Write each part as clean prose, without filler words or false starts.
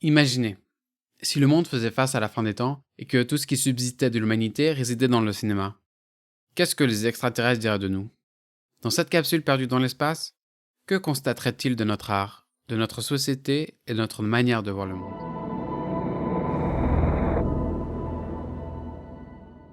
Imaginez, si le monde faisait face à la fin des temps et que tout ce qui subsistait de l'humanité résidait dans le cinéma, qu'est-ce que les extraterrestres diraient de nous? Dans cette capsule perdue dans l'espace, que constateraient-ils de notre art, de notre société et de notre manière de voir le monde?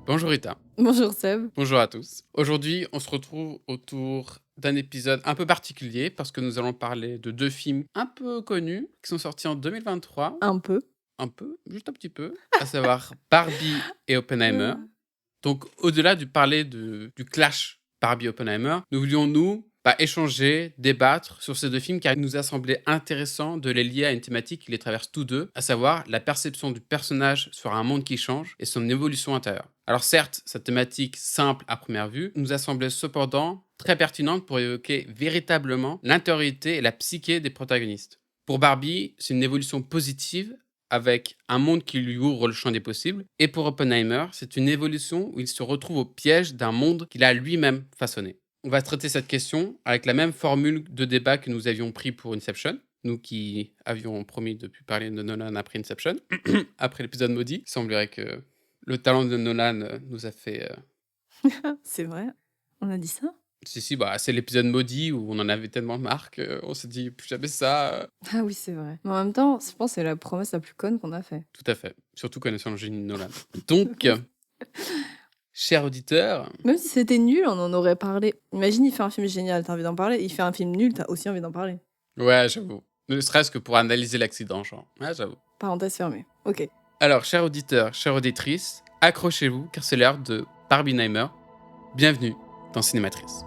Bonjour Rita, Bonjour Seb. bonjour à tous. Aujourd'hui, on se retrouve autour d'un épisode un peu particulier parce que nous allons parler de deux films un peu connus qui sont sortis en 2023, Un peu. un peu, juste un petit peu, à savoir Barbie et Oppenheimer. Mmh. Donc, au-delà du parler du clash Barbie-Oppenheimer, nous voulions, échanger, débattre sur ces deux films car il nous a semblé intéressant de les lier à une thématique qui les traverse tous deux, à savoir la perception du personnage sur un monde qui change et son évolution intérieure. Alors certes, cette thématique simple à première vue nous a semblé cependant très pertinente pour évoquer véritablement l'intériorité et la psyché des protagonistes. Pour Barbie, c'est une évolution positive avec un monde qui lui ouvre le champ des possibles. Et pour Oppenheimer, c'est une évolution où il se retrouve au piège d'un monde qu'il a lui-même façonné. On va traiter cette question avec la même formule de débat que nous avions pris pour Inception. Nous qui avions promis de plus parler de Nolan après Inception, après l'épisode maudit. Il semblerait que le talent de Nolan nous a fait... C'est vrai? On a dit ça? Si, c'est l'épisode maudit où on en avait tellement marre qu'on s'est dit plus jamais ça. Ah oui, c'est vrai. Mais en même temps, je pense que c'est la promesse la plus conne qu'on a fait. Tout à fait. Surtout connaissant le génie de Nolan. Donc, cher auditeur, Même si c'était nul, on en aurait parlé. Imagine, il fait un film génial, t'as envie d'en parler. Il fait un film nul, t'as aussi envie d'en parler. ouais, j'avoue. Ne serait-ce que pour analyser l'accident, genre. Ouais, j'avoue. Parenthèse fermée. Ok. Alors, cher auditeur, chère auditrice, accrochez-vous car c'est l'heure de Barbenheimer. Bienvenue dans Cinématrice.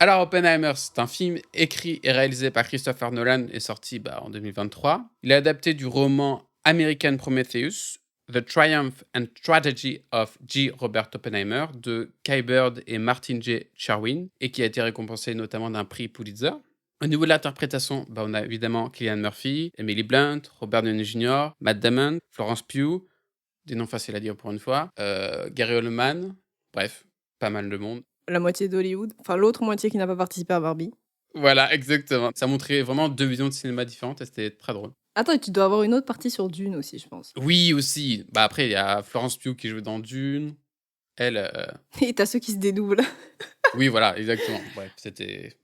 Alors, Oppenheimer, c'est un film écrit et réalisé par Christopher Nolan et sorti en 2023. Il est adapté du roman American Prometheus, The Triumph and Tragedy of J. Robert Oppenheimer de Kai Bird et Martin J. Sherwin et qui a été récompensé notamment d'un prix Pulitzer. Au niveau de l'interprétation, on a évidemment Cillian Murphy, Emily Blunt, Robert Downey Jr., Matt Damon, Florence Pugh, des noms faciles à dire pour une fois, Gary Oldman, bref, pas mal de monde. La moitié d'Hollywood. Enfin, l'autre moitié qui n'a pas participé à Barbie. Voilà, exactement. Ça montrait vraiment deux visions de cinéma différentes et c'était très drôle. Attends, et tu dois avoir une autre partie sur Dune aussi, je pense. Oui, aussi. Après, il y a Florence Pugh qui joue dans Dune. Elle, Et t'as ceux qui se dédoublent. oui, voilà, exactement. Bref, c'était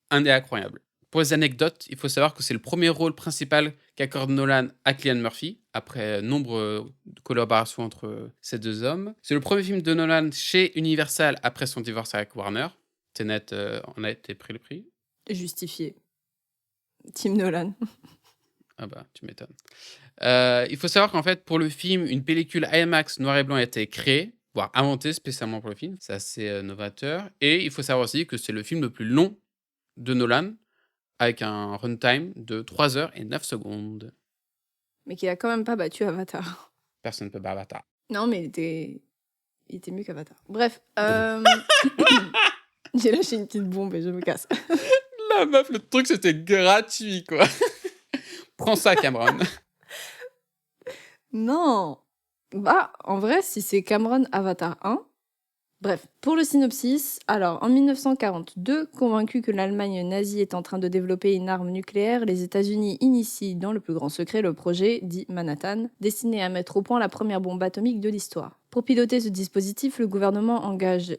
un des incroyable. Pour les anecdotes, il faut savoir que c'est le premier rôle principal qu'accorde Nolan à Cillian Murphy, après nombre de collaborations entre ces deux hommes. C'est le premier film de Nolan chez Universal après son divorce avec Warner. Tenet en a été pris le prix. Justifié. Team Nolan. Ah bah, tu m'étonnes. Il faut savoir qu'en fait, pour le film, une pellicule IMAX noir et blanc a été créée, voire inventée spécialement pour le film. C'est assez novateur. Et il faut savoir aussi que c'est le film le plus long de Nolan, avec un runtime de 3 heures et 9 secondes. Mais qui a quand même pas battu Avatar. Personne ne peut battre Avatar. Non, mais il était mieux qu'Avatar. Bref. J'ai lâché une petite bombe et je me casse. La meuf, le truc, c'était gratuit, quoi. Prends ça, Cameron. Non. Bah, en vrai, si c'est Cameron Avatar 1. Bref, pour le synopsis, alors en 1942, convaincus que l'Allemagne nazie est en train de développer une arme nucléaire, les États-Unis initient dans le plus grand secret le projet dit Manhattan, destiné à mettre au point la première bombe atomique de l'histoire. Pour piloter ce dispositif, le gouvernement engage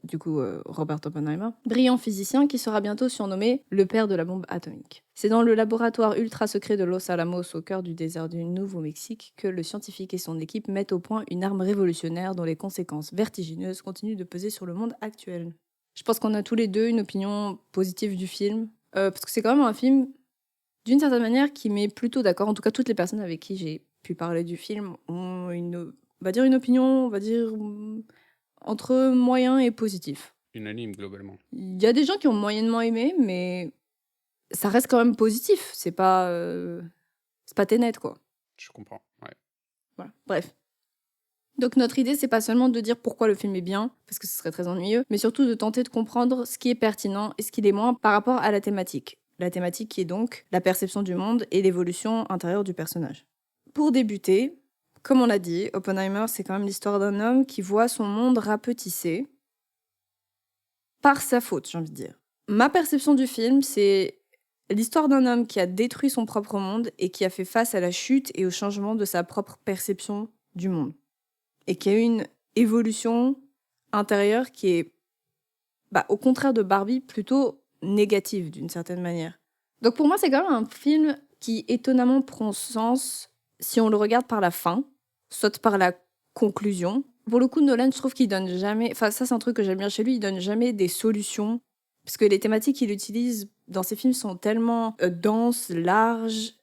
Robert Oppenheimer, brillant physicien qui sera bientôt surnommé le père de la bombe atomique. C'est dans le laboratoire ultra secret de Los Alamos, au cœur du désert du Nouveau-Mexique, que le scientifique et son équipe mettent au point une arme révolutionnaire dont les conséquences vertigineuses continuent de peser sur le monde actuel. Je pense qu'on a tous les deux une opinion positive du film, parce que c'est quand même un film, d'une certaine manière, qui met plutôt d'accord, en tout cas toutes les personnes avec qui j'ai pu parler du film ont on va dire une opinion, entre moyen et positif. Unanime, globalement. Il y a des gens qui ont moyennement aimé, mais ça reste quand même positif. C'est pas Tenet, quoi. Je comprends, ouais. Voilà. Bref. Donc notre idée, c'est pas seulement de dire pourquoi le film est bien, parce que ce serait très ennuyeux, mais surtout de tenter de comprendre ce qui est pertinent et ce qui l'est moins par rapport à la thématique. La thématique qui est donc la perception du monde et l'évolution intérieure du personnage. Pour débuter, comme on l'a dit, Oppenheimer, c'est quand même l'histoire d'un homme qui voit son monde rapetissé par sa faute, j'ai envie de dire. Ma perception du film, c'est l'histoire d'un homme qui a détruit son propre monde et qui a fait face à la chute et au changement de sa propre perception du monde. Et qui a eu une évolution intérieure qui est, au contraire de Barbie, plutôt négative d'une certaine manière. Donc pour moi, c'est quand même un film qui étonnamment prend sens si on le regarde par la fin, soit par la conclusion. Pour le coup, Nolan, je trouve qu'il donne jamais... Enfin, ça, c'est un truc que j'aime bien chez lui, il donne jamais des solutions. Parce que les thématiques qu'il utilise dans ses films sont tellement denses, larges,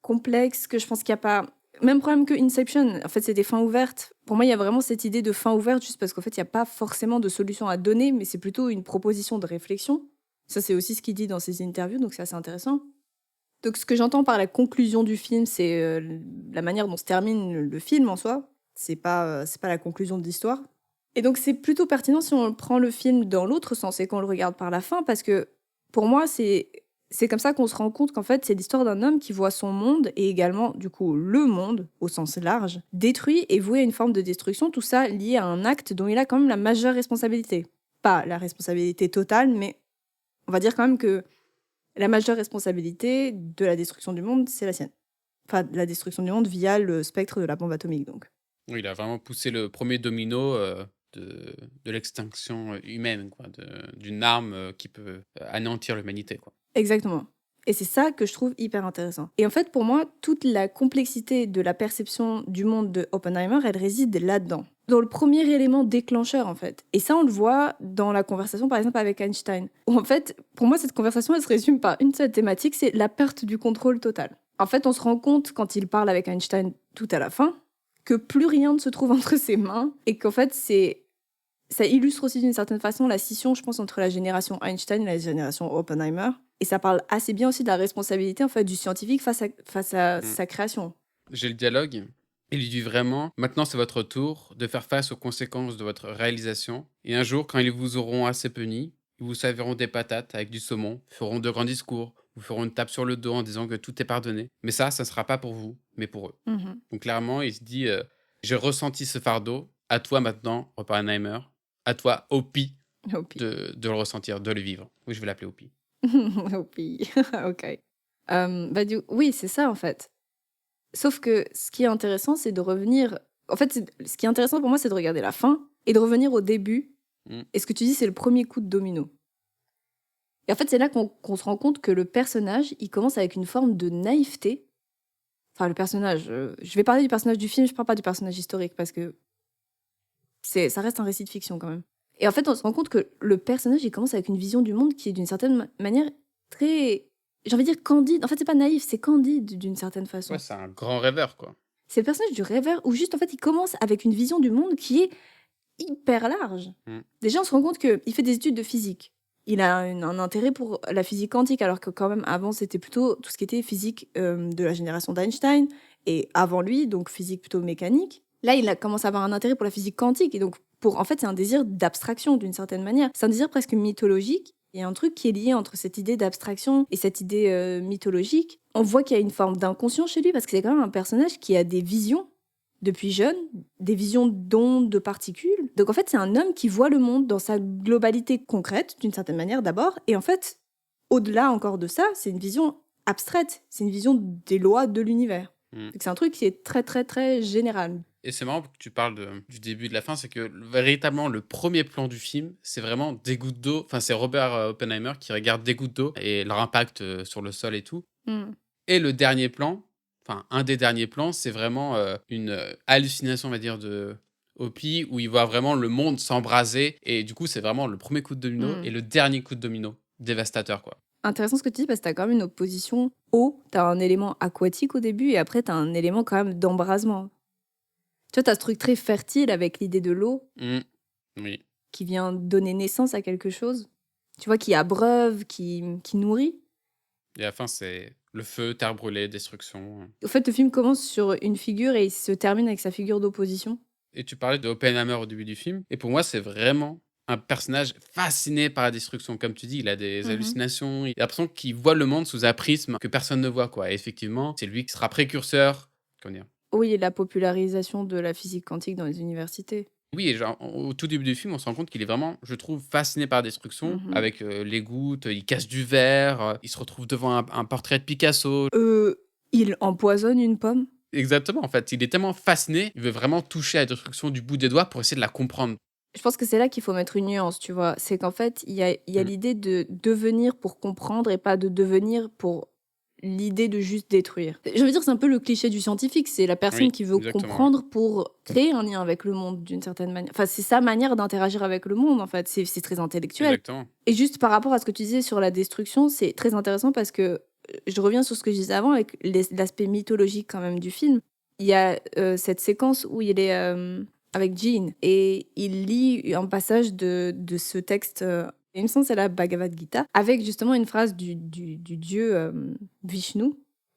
complexes, que je pense qu'il n'y a pas... Même problème que Inception, en fait, c'est des fins ouvertes. Pour moi, il y a vraiment cette idée de fin ouverte, juste parce qu'en fait, il n'y a pas forcément de solution à donner, mais c'est plutôt une proposition de réflexion. Ça, c'est aussi ce qu'il dit dans ses interviews, donc c'est assez intéressant. Donc, ce que j'entends par la conclusion du film, c'est la manière dont se termine le film en soi. C'est pas la conclusion de l'histoire. Et donc, c'est plutôt pertinent si on prend le film dans l'autre sens et qu'on le regarde par la fin, parce que pour moi, c'est comme ça qu'on se rend compte qu'en fait, c'est l'histoire d'un homme qui voit son monde, et également, du coup, le monde, au sens large, détruit et voué à une forme de destruction, tout ça lié à un acte dont il a quand même la majeure responsabilité. Pas la responsabilité totale, mais on va dire quand même que la majeure responsabilité de la destruction du monde, c'est la sienne. Enfin, la destruction du monde via le spectre de la bombe atomique, donc. Oui, il a vraiment poussé le premier domino de l'extinction humaine, quoi, d'une arme qui peut anéantir l'humanité, quoi. Exactement. Et c'est ça que je trouve hyper intéressant. Et en fait, pour moi, toute la complexité de la perception du monde de Oppenheimer, elle réside là-dedans. Dans le premier élément déclencheur, en fait. Et ça, on le voit dans la conversation, par exemple, avec Einstein. Où, en fait, pour moi, cette conversation, elle se résume par une seule thématique, c'est la perte du contrôle total. En fait, on se rend compte, quand il parle avec Einstein tout à la fin, que plus rien ne se trouve entre ses mains, et qu'en fait, ça illustre aussi d'une certaine façon la scission, je pense, entre la génération Einstein et la génération Oppenheimer. Et ça parle assez bien aussi de la responsabilité en fait, du scientifique face à sa création. J'ai le dialogue. Il lui dit vraiment, maintenant c'est votre tour de faire face aux conséquences de votre réalisation. Et un jour, quand ils vous auront assez puni, ils vous serviront des patates avec du saumon, feront de grands discours, vous feront une tape sur le dos en disant que tout est pardonné. Mais ça ne sera pas pour vous, mais pour eux. Mhm. Donc clairement, il se dit, j'ai ressenti ce fardeau, à toi maintenant, Oppenheimer, à toi, Opie, Hopi. de le ressentir, de le vivre. Oui, je vais l'appeler Opie. Hopi. Ok. Oui, c'est ça en fait. Sauf que ce qui est intéressant, c'est de revenir. En fait, ce qui est intéressant pour moi, c'est de regarder la fin et de revenir au début. Mm. Et ce que tu dis, c'est le premier coup de domino. Et en fait, c'est là qu'on se rend compte que le personnage, il commence avec une forme de naïveté. Enfin, le personnage. Je vais parler du personnage du film, je parle pas du personnage historique parce que ça reste un récit de fiction quand même. Et en fait, on se rend compte que le personnage, il commence avec une vision du monde qui est d'une certaine manière très, j'ai envie de dire candide. En fait, c'est pas naïf, c'est candide d'une certaine façon. Ouais, c'est un grand rêveur, quoi. C'est le personnage du rêveur où juste, en fait, il commence avec une vision du monde qui est hyper large. Mm. Déjà, on se rend compte qu'il fait des études de physique. Il a un intérêt pour la physique quantique, alors que quand même, avant, c'était plutôt tout ce qui était physique de la génération d'Einstein, et avant lui, donc physique plutôt mécanique. Là, il a commencé à avoir un intérêt pour la physique quantique, et donc, en fait, c'est un désir d'abstraction, d'une certaine manière. C'est un désir presque mythologique. Il y a un truc qui est lié entre cette idée d'abstraction et cette idée mythologique. On voit qu'il y a une forme d'inconscient chez lui, parce que c'est quand même un personnage qui a des visions depuis jeune, des visions d'ondes, de particules. Donc en fait, c'est un homme qui voit le monde dans sa globalité concrète, d'une certaine manière d'abord, et en fait, au-delà encore de ça, c'est une vision abstraite, c'est une vision des lois de l'univers. Mm. Donc c'est un truc qui est très très très général. Et c'est marrant que tu parles du début et de la fin, c'est que véritablement le premier plan du film, c'est vraiment des gouttes d'eau. Enfin, c'est Robert Oppenheimer qui regarde des gouttes d'eau et leur impact sur le sol et tout. Et le dernier plan, enfin un des derniers plans, c'est vraiment une hallucination, on va dire, de Opie, où il voit vraiment le monde s'embraser. Et du coup, c'est vraiment le premier coup de domino et le dernier coup de domino dévastateur, quoi. intéressant ce que tu dis parce que t'as quand même une opposition eau, t'as un élément aquatique au début et après t'as un élément quand même d'embrasement. Tu vois, t'as ce truc très fertile avec l'idée de l'eau Mmh. Oui. qui vient donner naissance à quelque chose. Tu vois, qui abreuve, qui nourrit. Et à la fin, c'est le feu, terre brûlée, destruction. Au fait, le film commence sur une figure et il se termine avec sa figure d'opposition. Et tu parlais de Oppenheimer au début du film. Et pour moi, c'est vraiment un personnage fasciné par la destruction. Comme tu dis, il a des Mhm. hallucinations. Il a l'impression qu'il voit le monde sous un prisme que personne ne voit, quoi. Et effectivement, c'est lui qui sera précurseur. Comment dire? Oui, et la popularisation de la physique quantique dans les universités. Oui, et genre, au tout début du film, on se rend compte qu'il est vraiment, je trouve, fasciné par la destruction. Mhm. Avec les gouttes, il casse du verre, il se retrouve devant un portrait de Picasso. Il empoisonne une pomme. Exactement, en fait. Il est tellement fasciné, il veut vraiment toucher à la destruction du bout des doigts pour essayer de la comprendre. Je pense que c'est là qu'il faut mettre une nuance, tu vois. C'est qu'en fait, il y a Mm. l'idée de devenir pour comprendre et pas de devenir pour l'idée de juste détruire. Je veux dire, c'est un peu le cliché du scientifique. C'est la personne Oui, qui veut exactement. Ouais. comprendre pour créer un lien avec le monde d'une certaine manière. Enfin, c'est sa manière d'interagir avec le monde, en fait. C'est très intellectuel. Exactement. Et juste par rapport à ce que tu disais sur la destruction, c'est très intéressant parce que je reviens sur ce que je disais avant avec l'aspect mythologique quand même du film. Il y a cette séquence où il est avec Jean et il lit un passage de ce texte. Il me semble que c'est la Bhagavad Gita, avec justement une phrase du dieu Vishnu.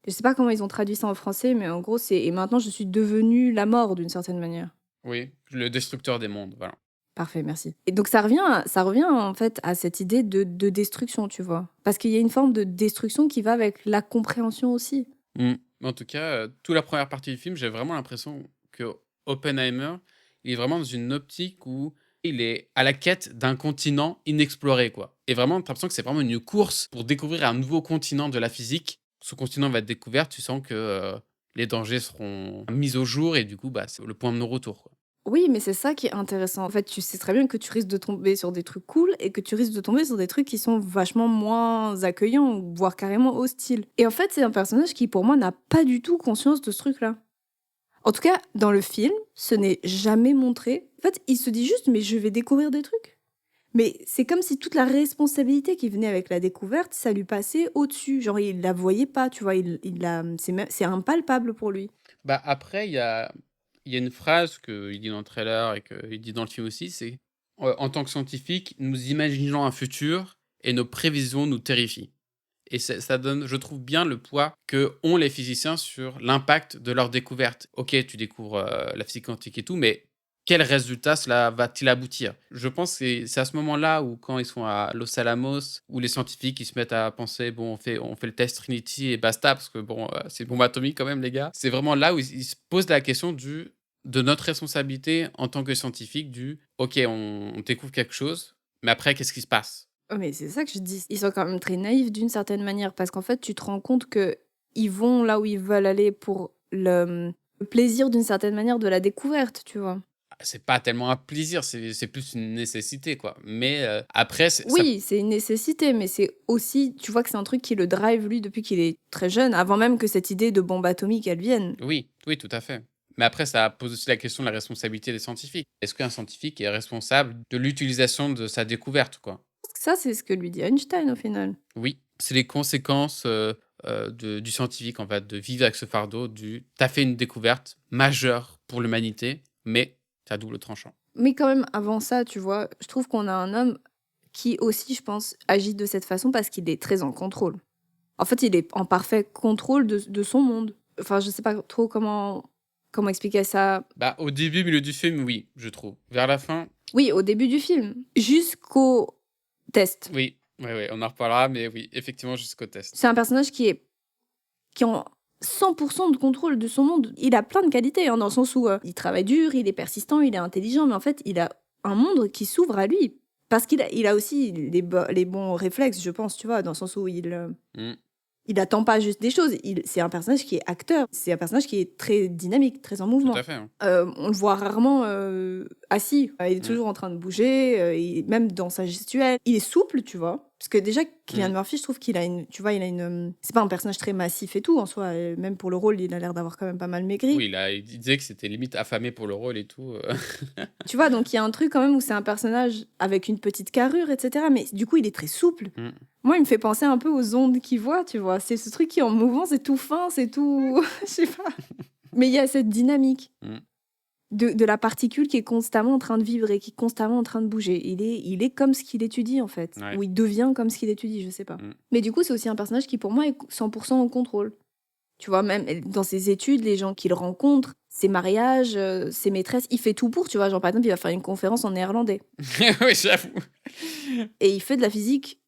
Je sais pas comment ils ont traduit ça en français, mais en gros, c'est « Et maintenant, je suis devenu la mort d'une certaine manière ». Oui, le destructeur des mondes, voilà. Parfait, merci. Et donc ça revient en fait à cette idée de destruction, tu vois. Parce qu'il y a une forme de destruction qui va avec la compréhension aussi. Mm. En tout cas, toute la première partie du film, j'ai vraiment l'impression que Oppenheimer, il est vraiment dans une optique où il est à la quête d'un continent inexploré, quoi. Et vraiment, tu as l'impression que c'est vraiment une course pour découvrir un nouveau continent de la physique. Ce continent va être découvert, tu sens que les dangers seront mis au jour et du coup, bah, c'est le point de non-retour, quoi. Oui, mais c'est ça qui est intéressant. En fait, tu sais très bien que tu risques de tomber sur des trucs cool et que tu risques de tomber sur des trucs qui sont vachement moins accueillants, voire carrément hostiles. Et en fait, c'est un personnage qui, pour moi, n'a pas du tout conscience de ce truc-là. En tout cas, dans le film, ce n'est jamais montré. En fait, il se dit juste, mais je vais découvrir des trucs. Mais c'est comme si toute la responsabilité qui venait avec la découverte, ça lui passait au-dessus. Genre, il la voyait pas, tu vois. C'est impalpable pour lui. Bah, après, il y a une phrase qu'il dit dans le trailer et qu'il dit dans le film aussi, c'est en tant que scientifique, nous imaginons un futur et nos prévisions nous terrifient. Et ça donne, je trouve, bien le poids que ont les physiciens sur l'impact de leur découverte. Ok, tu découvres la physique quantique et tout, mais quel résultat cela va-t-il aboutir? Je pense que c'est à ce moment-là où, quand ils sont à Los Alamos, où les scientifiques ils se mettent à penser, bon, on fait le test Trinity et basta, parce que bon, c'est une bombe atomique quand même, les gars. C'est vraiment là où ils se posent la question de notre responsabilité en tant que scientifique, ok, on découvre quelque chose, mais après, qu'est-ce qui se passe? Oh, mais c'est ça que je dis. Ils sont quand même très naïfs d'une certaine manière parce qu'en fait, tu te rends compte que ils vont là où ils veulent aller pour le plaisir d'une certaine manière de la découverte, tu vois. C'est pas tellement un plaisir, c'est plus une nécessité, quoi. Mais après, ça. Oui, c'est une nécessité, mais c'est aussi, tu vois que c'est un truc qui le drive lui depuis qu'il est très jeune, avant même que cette idée de bombe atomique elle vienne. Oui, oui, tout à fait. Mais après, ça pose aussi la question de la responsabilité des scientifiques. Est-ce qu'un scientifique est responsable de l'utilisation de sa découverte, quoi? Parce que ça, c'est ce que lui dit Einstein au final. Oui, c'est les conséquences du scientifique, en fait, de vivre avec ce fardeau t'as fait une découverte majeure pour l'humanité, mais c'est à double tranchant. Mais quand même, avant ça, tu vois, je trouve qu'on a un homme qui aussi, je pense, agit de cette façon parce qu'il est très en contrôle. En fait, il est en parfait contrôle de son monde. Enfin, je sais pas trop comment expliquer ça. Bah, au début, milieu du film, oui, je trouve. Vers la fin, Oui, au début du film, jusqu'au test. oui, oui, oui, on en reparlera, mais oui, effectivement, jusqu'au test. C'est un personnage qui a 100% de contrôle de son monde. Il a plein de qualités, hein, dans le sens où il travaille dur, il est persistant, il est intelligent, mais en fait, il a un monde qui s'ouvre à lui. Parce qu'il a aussi les bons réflexes, je pense, tu vois, dans le sens où Mm, il attend pas juste des choses. C'est un personnage qui est acteur. C'est un personnage qui est très dynamique, très en tout mouvement. à fait. Hein. On le voit rarement assis. Il est Mm. toujours en train de bouger, même dans sa gestuelle. Il est souple, tu vois. Parce que déjà, Cillian Mm. Murphy, je trouve qu'il a une. Tu vois, il a une. C'est pas un personnage très massif et tout en soi. Même pour le rôle, il a l'air d'avoir quand même pas mal maigri. Oui, il disait que c'était limite affamé pour le rôle et tout. Tu vois, donc il y a un truc quand même où c'est un personnage avec une petite carrure, etc. Mais du coup, il est très souple. Mm. Moi, il me fait penser un peu aux ondes qu'il voit, tu vois. C'est ce truc qui est en mouvement, c'est tout fin, c'est tout. Je sais pas. Mais il y a cette dynamique Mm. de la particule qui est constamment en train de vibrer, qui est constamment en train de bouger. Il est comme ce qu'il étudie, en fait. Ouais. Ou il devient comme ce qu'il étudie, je sais pas. Mm. Mais du coup, c'est aussi un personnage qui, pour moi, est 100% en contrôle. Tu vois, même dans ses études, les gens qu'il rencontre, ses mariages, ses maîtresses, il fait tout pour, tu vois. Genre, par exemple, il va faire une conférence en néerlandais. Oui, j'avoue. Et il fait de la physique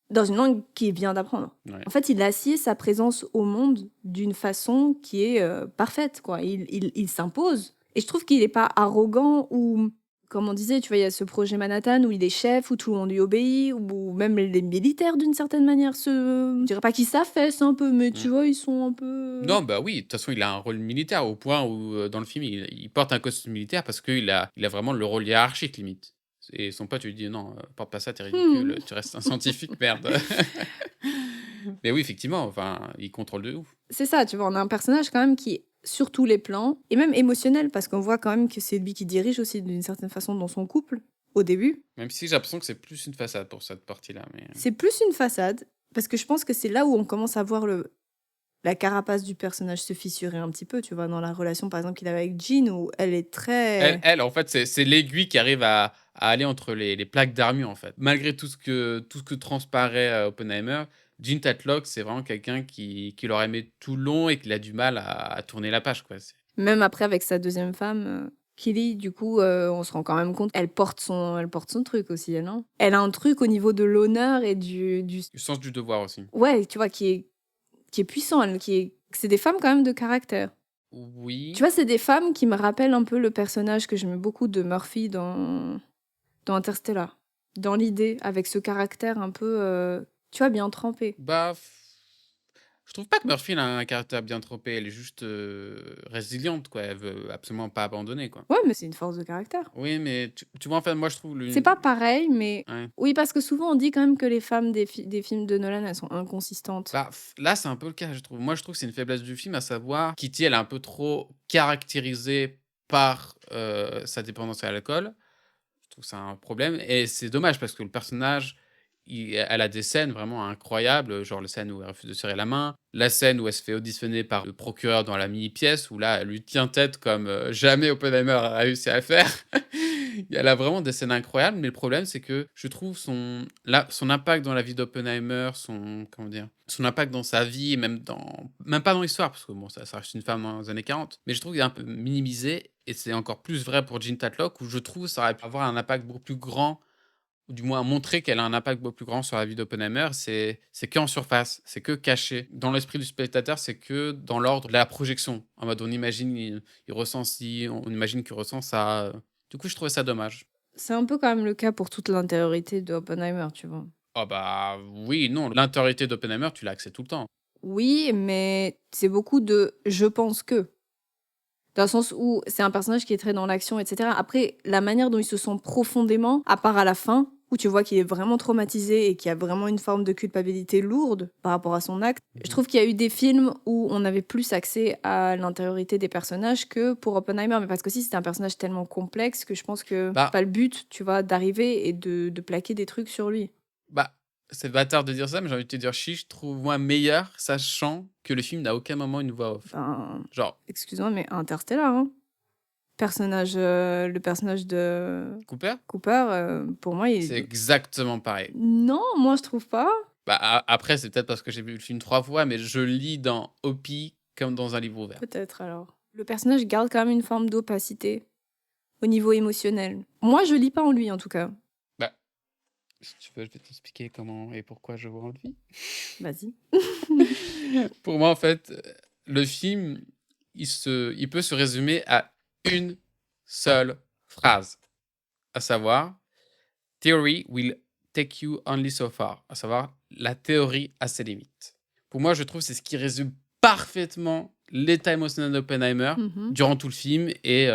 dans une langue qu'il vient d'apprendre. Ouais. En fait, il assied sa présence au monde d'une façon qui est parfaite, quoi. Il s'impose. Et je trouve qu'il n'est pas arrogant ou, comme on disait, tu vois, il y a ce projet Manhattan où il est chef, où tout le monde lui obéit, où même les militaires, d'une certaine manière, je dirais pas qu'ils s'affaissent un peu, mais tu Mm. vois, ils sont un peu... Non, bah oui, de toute façon, il a un rôle militaire au point où, dans le film, il porte un costume militaire parce qu'il a vraiment le rôle hiérarchique, limite. Et son pote lui dit non, porte pas ça, t'es ridicule, tu restes un scientifique, merde. Mais oui, effectivement, enfin, il contrôle de ouf. C'est ça, tu vois, on a un personnage quand même qui est sur tous les plans, et même émotionnel, parce qu'on voit quand même que c'est lui qui dirige aussi d'une certaine façon dans son couple, au début. Même si j'ai l'impression que c'est plus une façade pour cette partie-là. Mais... C'est plus une façade, parce que je pense que c'est là où on commence à voir la carapace du personnage se fissurer un petit peu, tu vois, dans la relation par exemple qu'il avait avec Jean, où elle est très... Elle, en fait, c'est l'aiguille qui arrive à aller entre les plaques d'armure, en fait. Malgré tout ce que transparaît Oppenheimer, Jean Tatlock, c'est vraiment quelqu'un qui l'aurait aimé tout le long et qui a du mal à tourner la page, quoi. Même après avec sa deuxième femme, Killy, du coup, on se rend quand même compte, elle porte son truc aussi, elle, non? Elle a un truc au niveau de l'honneur et du... Du sens du devoir aussi. Ouais, tu vois, qui est puissant, c'est des femmes quand même de caractère. Oui. Tu vois, c'est des femmes qui me rappellent un peu le personnage que j'aimais beaucoup de Murphy dans Interstellar. Dans l'idée, avec ce caractère un peu, tu vois, bien trempé. Bah, je trouve pas que Murphy elle a un caractère bien trempé. Elle est juste résiliente, quoi. Elle veut absolument pas abandonner, quoi. Ouais, mais c'est une force de caractère. Oui, mais tu vois, en fait, moi, je trouve... C'est pas pareil, mais... Ouais. Oui, parce que souvent, on dit quand même que les femmes des films de Nolan, elles sont inconsistantes. Bah, là, c'est un peu le cas, je trouve. Moi, je trouve que c'est une faiblesse du film, à savoir, Kitty, elle est un peu trop caractérisée par sa dépendance à l'alcool. Je trouve que c'est un problème. Et c'est dommage parce que le personnage, elle a des scènes vraiment incroyables, genre la scène où elle refuse de serrer la main, la scène où elle se fait auditionner par le procureur dans la mini-pièce, où là, elle lui tient tête comme jamais Oppenheimer a réussi à le faire. Elle a vraiment des scènes incroyables, mais le problème, c'est que je trouve son impact dans la vie d'Oppenheimer, comment dire, son impact dans sa vie, et même pas dans l'histoire, parce que bon, ça reste une femme dans les années 40, mais je trouve qu'il est un peu minimisé, et c'est encore plus vrai pour Jean Tatlock, où je trouve que ça aurait pu avoir un impact beaucoup plus grand, ou du moins montrer qu'elle a un impact beaucoup plus grand sur la vie d'Oppenheimer, c'est qu'en surface, c'est que caché. Dans l'esprit du spectateur, c'est que dans l'ordre de la projection. En mode, on imagine, il ressent ci, on imagine qu'il ressent ça. Du coup, je trouvais ça dommage. C'est un peu quand même le cas pour toute l'intériorité de Oppenheimer, tu vois. Oh bah oui, non, l'intériorité d'Oppenheimer, tu l'as accès tout le temps. Oui, mais c'est beaucoup de « je pense que ». Dans le sens où c'est un personnage qui est très dans l'action, etc. Après, la manière dont il se sent profondément, à part à la fin, où tu vois qu'il est vraiment traumatisé et qu'il y a vraiment une forme de culpabilité lourde par rapport à son acte, je trouve qu'il y a eu des films où on avait plus accès à l'intériorité des personnages que pour Oppenheimer. Mais parce que si c'était un personnage tellement complexe que je pense que Bah. c'est pas le but, tu vois, d'arriver et de plaquer des trucs sur lui. Bah, c'est bâtard de dire ça, mais j'ai envie de te dire chiche, je trouve moi meilleur, sachant que le film n'a aucun moment une voix off. Ben, Genre, excuse-moi, mais Interstellar, hein. Le personnage de Cooper, pour moi, il c'est est... exactement pareil. Non, moi je trouve pas. Bah, après, c'est peut-être parce que j'ai vu le film 3 fois, mais je lis dans Opie comme dans un livre ouvert. Peut-être alors. Le personnage garde quand même une forme d'opacité au niveau émotionnel. Moi, je lis pas en lui en tout cas. Bah, si tu veux, je vais t'expliquer comment et pourquoi je vois en lui. Vas-y. Pour moi, en fait, le film, il peut se résumer à une seule phrase, à savoir Theory will take you only so far, à savoir la théorie a ses limites. Pour moi, je trouve que c'est ce qui résume parfaitement l'état émotionnel d'Oppenheimer durant tout le film et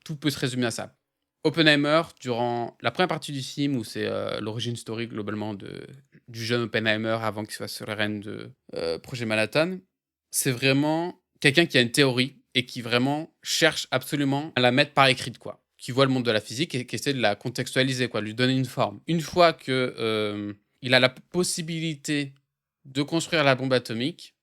tout peut se résumer à ça. Oppenheimer, durant la première partie du film, où c'est l'origine story globalement de du jeune Oppenheimer avant qu'il soit sur les rênes de Projet Manhattan. C'est vraiment quelqu'un qui a une théorie et qui vraiment cherche absolument à la mettre par écrite, quoi. Qui voit le monde de la physique et qui essaie de la contextualiser, quoi, de lui donner une forme. Une fois que il a la possibilité de construire la bombe atomique,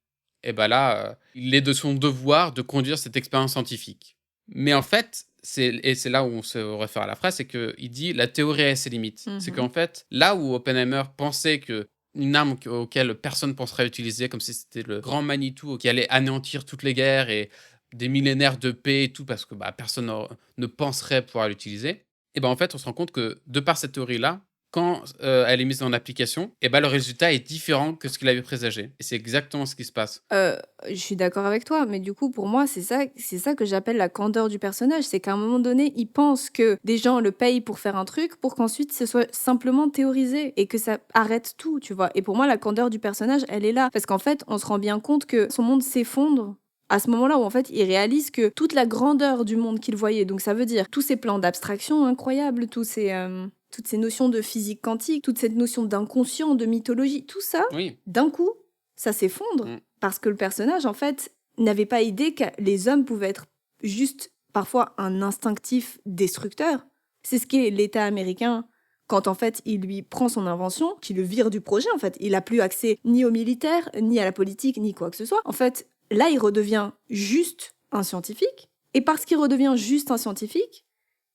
et ben là, il est de son devoir de conduire cette expérience scientifique. Mais en fait, c'est là où on se réfère à la phrase, c'est qu'il dit la théorie a ses limites. C'est qu'en fait, là où Oppenheimer pensait que une arme auquel personne penserait utiliser, comme si c'était le grand Manitou qui allait anéantir toutes les guerres et des millénaires de paix et tout, parce que personne ne penserait pouvoir l'utiliser. Et ben en fait, on se rend compte que de par cette théorie-là, quand elle est mise en application, et ben le résultat est différent que ce qu'il avait présagé. Et c'est exactement ce qui se passe. Je suis d'accord avec toi, mais du coup, pour moi, c'est ça que j'appelle la candeur du personnage. C'est qu'à un moment donné, il pense que des gens le payent pour faire un truc pour qu'ensuite ce soit simplement théorisé et que ça arrête tout, tu vois. Et pour moi, la candeur du personnage, elle est là. Parce qu'en fait, on se rend bien compte que son monde s'effondre à ce moment-là où en fait il réalise que toute la grandeur du monde qu'il voyait, donc ça veut dire tous ces plans d'abstraction incroyables, toutes ces notions de physique quantique, toute cette notion d'inconscient, de mythologie, tout ça, Oui. d'un coup, ça s'effondre. Mm. Parce que le personnage, en fait, n'avait pas idée que les hommes pouvaient être juste parfois un instinctif destructeur. C'est ce qu'est l'État américain quand en fait il lui prend son invention, qui le vire du projet en fait. Il n'a plus accès ni aux militaires, ni à la politique, ni quoi que ce soit. En fait, là, il redevient juste un scientifique. Et parce qu'il redevient juste un scientifique,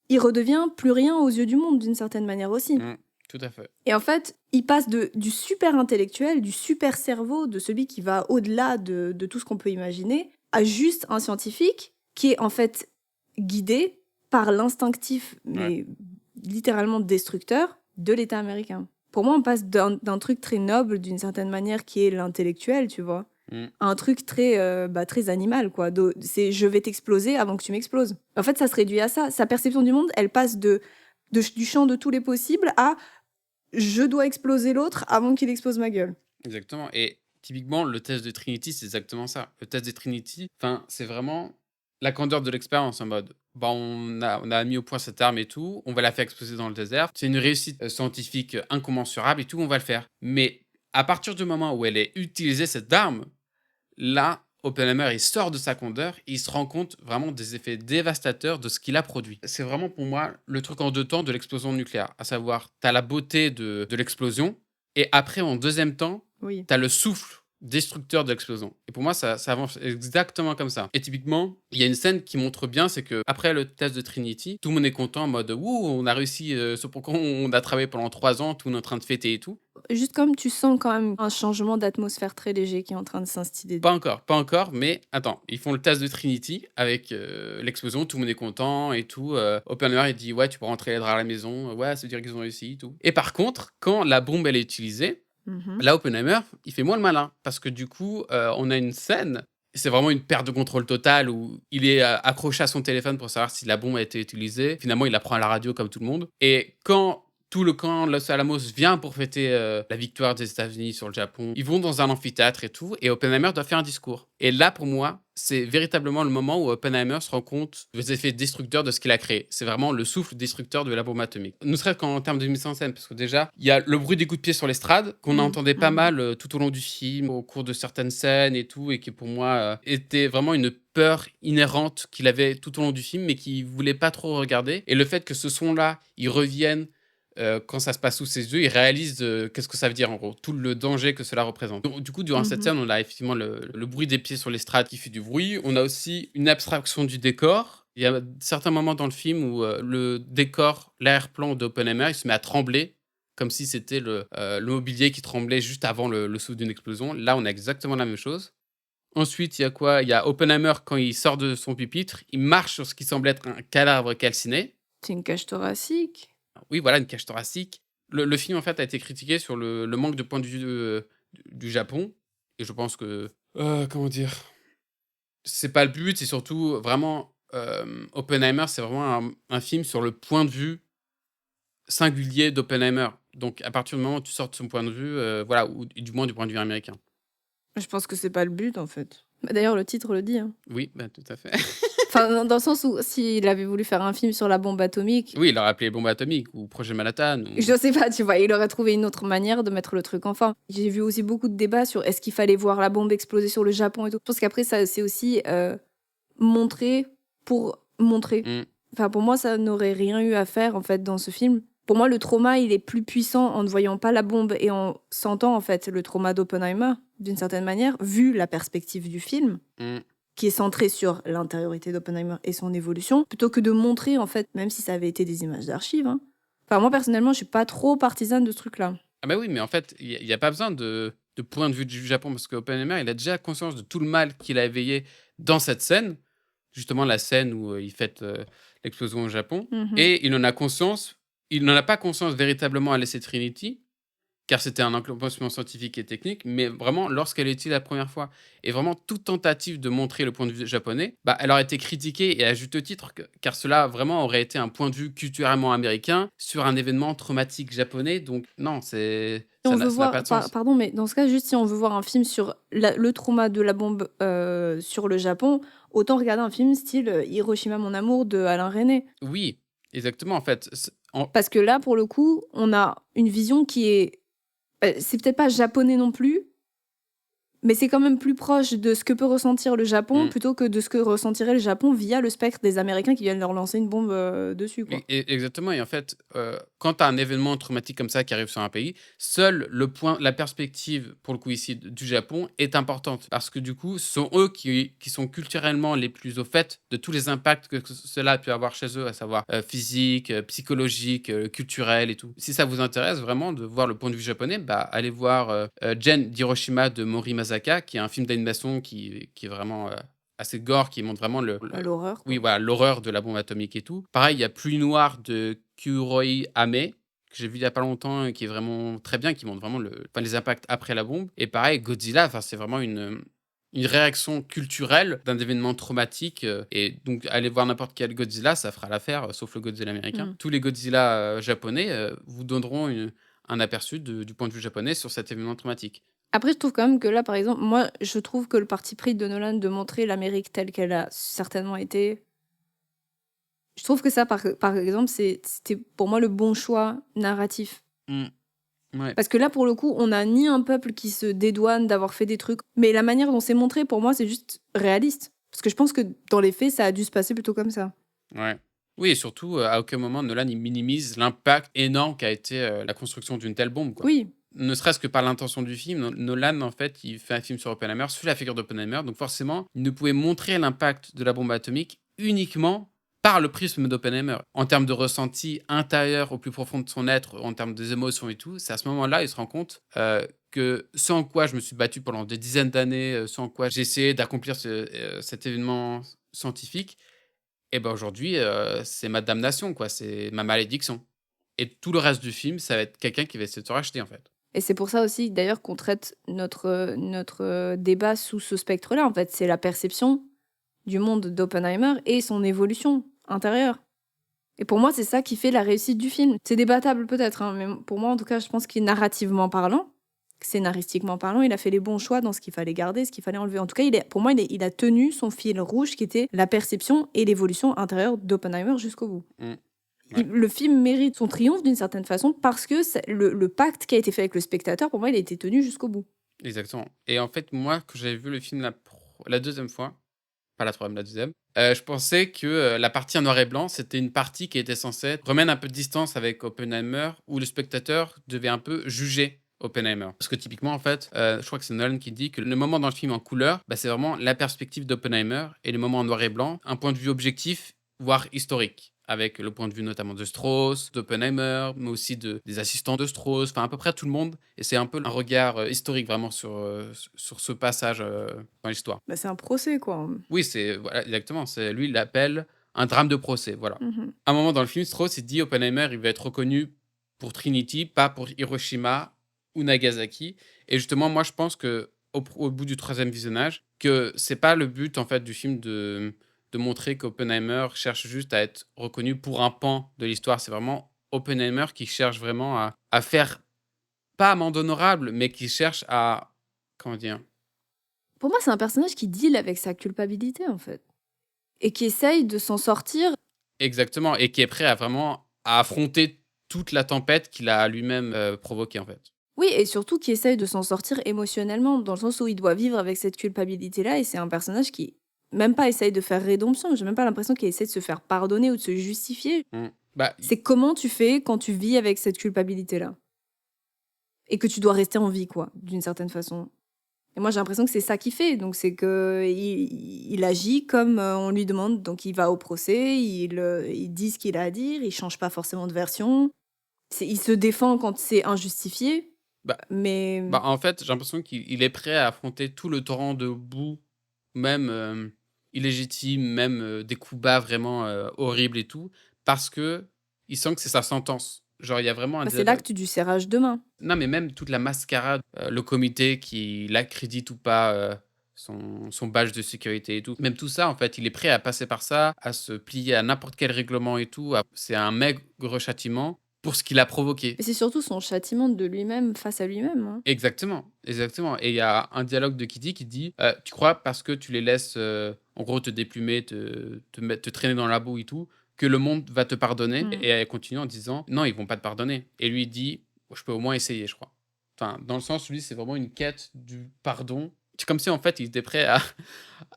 il redevient plus rien aux yeux du monde d'une certaine manière aussi. Tout à fait. Et en fait, il passe du super intellectuel, du super cerveau, de celui qui va au-delà de tout ce qu'on peut imaginer, à juste un scientifique qui est en fait guidé par l'instinctif, mais littéralement destructeur, de l'État américain. Pour moi, on passe d'un truc très noble, d'une certaine manière, qui est l'intellectuel, tu vois, à un truc très animal, quoi. C'est je vais t'exploser avant que tu m'exploses. En fait, ça se réduit à ça. Sa perception du monde, elle passe du champ de tous les possibles à je dois exploser l'autre avant qu'il explose ma gueule. Exactement. Et typiquement, le test de Trinity, c'est exactement ça. Le test de Trinity, c'est vraiment la candeur de l'expérience en mode on a mis au point cette arme et tout, on va la faire exploser dans le désert. C'est une réussite scientifique incommensurable et tout, on va le faire. Mais à partir du moment où elle est utilisée, cette arme, là, Oppenheimer, il sort de sa candeur, il se rend compte vraiment des effets dévastateurs de ce qu'il a produit. C'est vraiment pour moi le truc en deux temps de l'explosion nucléaire. À savoir, tu as la beauté de l'explosion, et après, en deuxième temps, Oui. tu as le souffle destructeur de l'explosion. Et pour moi, ça avance exactement comme ça. Et typiquement, il y a une scène qui montre bien, c'est que après le test de Trinity, tout le monde est content en mode « Ouh, on a réussi ce pourquoi on a travaillé pendant 3 ans, tout le monde est en train de fêter et tout. » Juste comme tu sens quand même un changement d'atmosphère très léger qui est en train de s'instiller. Pas encore, mais attends, ils font le test de Trinity avec l'explosion, tout le monde est content et tout. Oppenheimer, il dit ouais, tu peux rentrer les draps à la maison, ouais, ça veut dire qu'ils ont réussi et tout. Et par contre, quand la bombe elle est utilisée, là, Oppenheimer, il fait moins le malin parce que du coup, on a une scène. C'est vraiment une perte de contrôle totale où il est accroché à son téléphone pour savoir si la bombe a été utilisée. Finalement, il apprend à la radio comme tout le monde. Et quand tout le camp de Los Alamos vient pour fêter la victoire des États-Unis sur le Japon, ils vont dans un amphithéâtre et tout, et Oppenheimer doit faire un discours. Et là, pour moi, c'est véritablement le moment où Oppenheimer se rend compte des effets destructeurs de ce qu'il a créé. C'est vraiment le souffle destructeur de la bombe atomique. Ne serait-ce qu'en termes de mise en scène, parce que déjà, il y a le bruit des coups de pied sur l'estrade, qu'on entendait pas mal tout au long du film, au cours de certaines scènes et tout, et qui pour moi était vraiment une peur inhérente qu'il avait tout au long du film, mais qu'il voulait pas trop regarder. Et le fait que ce son-là, il revienne quand ça se passe sous ses yeux, il réalise qu'est-ce que ça veut dire en gros, tout le danger que cela représente. Donc, du coup, durant cette scène, on a effectivement le bruit des pieds sur l'estrade qui fait du bruit. On a aussi une abstraction du décor. Il y a certains moments dans le film où le décor, l'arrière-plan d'Oppenheimer, il se met à trembler, comme si c'était le mobilier qui tremblait juste avant le souffle d'une explosion. Là, on a exactement la même chose. Ensuite, il y a quoi? Il y a Oppenheimer, quand il sort de son pupitre, il marche sur ce qui semble être un cadavre calciné. C'est une cage thoracique. Oui, voilà, une cage thoracique. Le film, en fait, a été critiqué sur le manque de point de vue du Japon. Et je pense que. Comment dire? C'est pas le but, c'est surtout vraiment. Oppenheimer, c'est vraiment un film sur le point de vue singulier d'Oppenheimer. Donc, à partir du moment où tu sors de son point de vue, voilà, ou du moins du point de vue américain. Je pense que c'est pas le but en fait. D'ailleurs, le titre le dit. Oui, tout à fait. Enfin, dans le sens où s'il avait voulu faire un film sur la bombe atomique, Oui, il aurait appelé bombe atomique ou projet Manhattan. je sais pas, tu vois, il aurait trouvé une autre manière de mettre le truc en forme. J'ai vu aussi beaucoup de débats sur est-ce qu'il fallait voir la bombe exploser sur le Japon et tout. Je pense qu'après, ça, c'est aussi montrer pour montrer. Mm. Enfin, pour moi, ça n'aurait rien eu à faire, en fait, dans ce film. Pour moi, le trauma, il est plus puissant en ne voyant pas la bombe et en sentant, en fait, le trauma d'Oppenheimer, d'une certaine manière, vu la perspective du film, Mm. qui est centrée sur l'intériorité d'Oppenheimer et son évolution, plutôt que de montrer, en fait, même si ça avait été des images d'archives. Hein. Enfin, moi, personnellement, je suis pas trop partisane de ce truc-là. Ah bah oui, mais en fait, il y a pas besoin de point de vue du Japon parce qu'Oppenheimer, il a déjà conscience de tout le mal qu'il a éveillé dans cette scène, justement la scène où il fête l'explosion au Japon, Mhm. et il en a conscience. Il n'en a pas conscience véritablement à l'essai Trinity, car c'était un accomplissement scientifique et technique, mais vraiment lorsqu'elle est utilisée la première fois, et vraiment toute tentative de montrer le point de vue japonais, bah, elle aurait été critiquée et à juste titre, car cela vraiment aurait été un point de vue culturellement américain sur un événement traumatique japonais. Donc non, Si on veut ça n'a pas voir, de sens. pardon, mais dans ce cas, juste si on veut voir un film sur le trauma de la bombe sur le Japon, autant regarder un film style Hiroshima mon amour de Alain Resnais. Oui, exactement. En fait, Parce que là, pour le coup, on a une vision qui est... c'est peut-être pas japonais non plus, mais c'est quand même plus proche de ce que peut ressentir le Japon Mm. plutôt que de ce que ressentirait le Japon via le spectre des Américains qui viennent leur lancer une bombe dessus, quoi. Exactement. Et en fait, quand tu as un événement traumatique comme ça qui arrive sur un pays, seul la perspective, pour le coup ici, du Japon est importante. Parce que du coup, ce sont eux qui sont culturellement les plus au fait de tous les impacts que cela a pu avoir chez eux, à savoir physique, psychologique, culturel et tout. Si ça vous intéresse vraiment de voir le point de vue japonais, bah, allez voir Gen d'Hiroshima de Mori Masaka, qui est un film d'animation qui est vraiment assez gore, qui montre vraiment L'horreur, oui, quoi. voilà, l'horreur de la bombe atomique et tout. Pareil, il y a Pluie noire de Kuroi Ame, que j'ai vu il y a pas longtemps, qui est vraiment très bien, qui montre vraiment les impacts après la bombe. Et pareil, Godzilla, enfin, c'est vraiment une réaction culturelle d'un événement traumatique. Et donc, aller voir n'importe quel Godzilla, ça fera l'affaire, sauf le Godzilla américain. Mm. Tous les Godzilla japonais vous donneront un aperçu du point de vue japonais sur cet événement traumatique. Après, je trouve quand même que là, par exemple, moi, je trouve que le parti pris de Nolan de montrer l'Amérique telle qu'elle a certainement été, je trouve que ça, par exemple, c'était pour moi le bon choix narratif. Mm. Ouais. Parce que là, pour le coup, on n'a ni un peuple qui se dédouane d'avoir fait des trucs, mais la manière dont c'est montré, pour moi, c'est juste réaliste. Parce que je pense que dans les faits, ça a dû se passer plutôt comme ça. Ouais. Oui, et surtout, à aucun moment Nolan il minimise l'impact énorme qu'a été la construction d'une telle bombe, quoi. Oui, Ne serait-ce que par l'intention du film, Nolan, en fait, il fait un film sur Oppenheimer, suit la figure d'Oppenheimer, donc forcément, il ne pouvait montrer l'impact de la bombe atomique uniquement par le prisme d'Oppenheimer. En termes de ressenti intérieur au plus profond de son être, en termes des émotions et tout, c'est à ce moment-là, il se rend compte que ce en quoi je me suis battu pendant des dizaines d'années, ce en quoi j'ai essayé d'accomplir cet événement scientifique, et ben aujourd'hui, c'est ma damnation, quoi, c'est ma malédiction. Et tout le reste du film, ça va être quelqu'un qui va essayer de se racheter, en fait. et c'est pour ça aussi, d'ailleurs, qu'on traite notre débat sous ce spectre-là. En fait, c'est la perception du monde d'Oppenheimer et son évolution intérieure. Et pour moi, c'est ça qui fait la réussite du film. C'est débattable peut-être, hein, mais pour moi, en tout cas, je pense qu'il est narrativement parlant, scénaristiquement parlant, il a fait les bons choix dans ce qu'il fallait garder, ce qu'il fallait enlever. En tout cas, pour moi, il a tenu son fil rouge qui était la perception et l'évolution intérieure d'Oppenheimer jusqu'au bout. Mmh. Ouais. Le film mérite son triomphe d'une certaine façon parce que le pacte qui a été fait avec le spectateur, pour moi, il a été tenu jusqu'au bout. Exactement. Et en fait, moi, quand j'avais vu le film la deuxième fois, pas la troisième, la deuxième, je pensais que la partie en noir et blanc, c'était une partie qui était censée remettre un peu de distance avec Oppenheimer, où le spectateur devait un peu juger Oppenheimer. Parce que typiquement, en fait, je crois que c'est Nolan qui dit que le moment dans le film en couleur, bah, c'est vraiment la perspective d'Oppenheimer, et le moment en noir et blanc, un point de vue objectif, voire historique, avec le point de vue notamment de Strauss, d'Oppenheimer, mais aussi des assistants de Strauss, enfin à peu près tout le monde. Et c'est un peu un regard historique vraiment sur ce passage dans l'histoire. Bah, c'est un procès, quoi. Oui, c'est voilà, exactement. C'est lui, il l'appelle un drame de procès. Voilà. Mhm. À un moment dans le film, Strauss il dit Oppenheimer, il va être reconnu pour Trinity, pas pour Hiroshima ou Nagasaki. Et justement, moi, je pense que au bout du troisième visionnage, que c'est pas le but en fait du film de montrer qu'Oppenheimer cherche juste à être reconnu pour un pan de l'histoire. C'est vraiment Oppenheimer qui cherche vraiment à faire pas amende honorable, mais qui cherche à comment dire. Pour moi, c'est un personnage qui deal avec sa culpabilité, en fait. Et qui essaye de s'en sortir. Exactement, et qui est prêt à affronter toute la tempête qu'il a lui-même, provoquée, en fait. Oui, et surtout qui essaye de s'en sortir émotionnellement, dans le sens où il doit vivre avec cette culpabilité-là, et c'est un personnage qui même pas essaye de faire rédemption, j'ai même pas l'impression qu'il essaie de se faire pardonner ou de se justifier. Mmh. Bah, i C'est comment tu fais quand tu vis avec cette culpabilité-là et que tu dois rester en vie, quoi, d'une certaine façon. Et moi, j'ai l'impression que c'est ça qu'il fait, donc c'est qu'il agit comme, on lui demande, donc il va au procès, il dit ce qu'il a à dire, il change pas forcément de version. Il se défend quand c'est injustifié, bah mais en fait, j'ai l'impression qu'il est prêt à affronter tout le torrent de boue, même, illégitime, même, des coups bas vraiment, horribles et tout, parce que il sent que c'est sa sentence. Genre, il y a vraiment un bah, c'est dialogue. l'acte du serrage de main. Non, mais même toute la mascarade, le comité qui l'accrédite ou pas, son badge de sécurité et tout. Même tout ça, en fait, il est prêt à passer par ça, à se plier à n'importe quel règlement et tout. C'est un maigre châtiment pour ce qu'il a provoqué. Mais c'est surtout son châtiment de lui-même face à lui-même, hein. Exactement, exactement, et il y a un dialogue de Kitty qui dit, «Tu crois parce que tu les laisses, en gros te déplumer, te traîner dans la boue et tout, que le monde va te pardonner?» Mmh. Et elle continue en disant: «Non, ils vont pas te pardonner», et lui il dit: «Je peux au moins essayer, je crois». Enfin, dans le sens où lui, c'est vraiment une quête du pardon. C'est comme si en fait il était prêt à